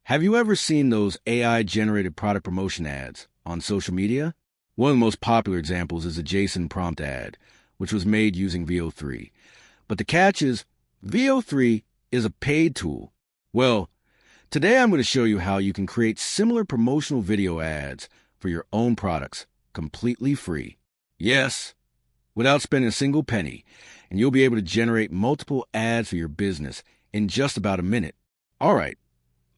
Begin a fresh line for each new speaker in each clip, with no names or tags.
Have you ever seen those AI-generated product promotion ads on social media? One of the most popular examples is the Jason prompt ad, which was made using VO3. But the catch is, VO3 is a paid tool. Well, today I'm going to show you how you can create similar promotional video ads for your own products, completely free. Yes, without spending a single penny, and you'll be able to generate multiple ads for your business in just about a minute. All right.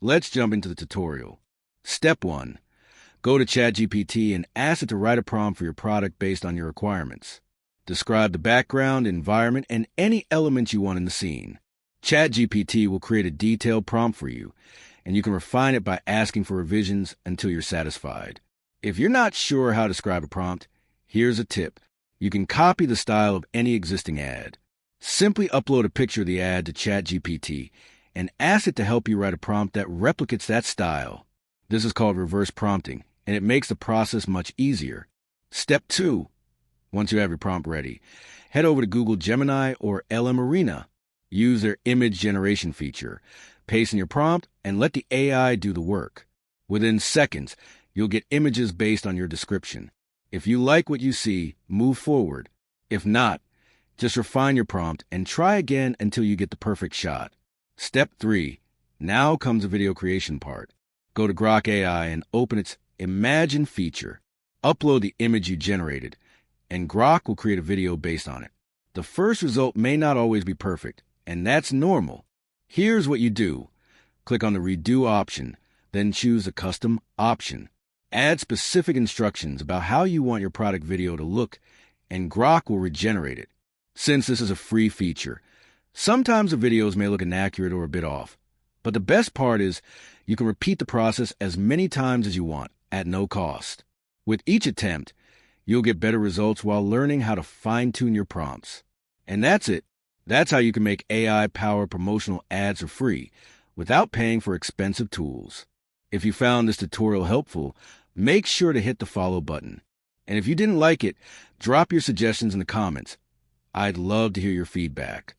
Let's jump into the tutorial. Step 1. Go to ChatGPT and ask it to write a prompt for your product based on your requirements. Describe the background, environment, and any elements you want in the scene. ChatGPT will create a detailed prompt for you, and you can refine it by asking for revisions until you're satisfied. If you're not sure how to describe a prompt, here's a tip. You can copy the style of any existing ad. Simply upload a picture of the ad to ChatGPT and ask it to help you write a prompt that replicates that style. This is called reverse prompting, and it makes the process much easier. Step 2. Once you have your prompt ready, head over to Google Gemini or LM Arena. Use their image generation feature. Paste in your prompt and let the AI do the work. Within seconds, you'll get images based on your description. If you like what you see, move forward. If not, just refine your prompt and try again until you get the perfect shot. Step 3. Now comes the video creation part. Go to Grok AI and open its Imagine feature. Upload the image you generated, and Grok will create a video based on it. The first result may not always be perfect, and that's normal. Here's what you do. Click on the Redo option, then choose a Custom option. Add specific instructions about how you want your product video to look, and Grok will regenerate it. Since this is a free feature, sometimes the videos may look inaccurate or a bit off, but the best part is you can repeat the process as many times as you want at no cost. With each attempt, you'll get better results while learning how to fine-tune your prompts. And that's it. That's how you can make AI-powered promotional ads for free without paying for expensive tools. If you found this tutorial helpful, make sure to hit the follow button. And if you didn't like it, drop your suggestions in the comments. I'd love to hear your feedback.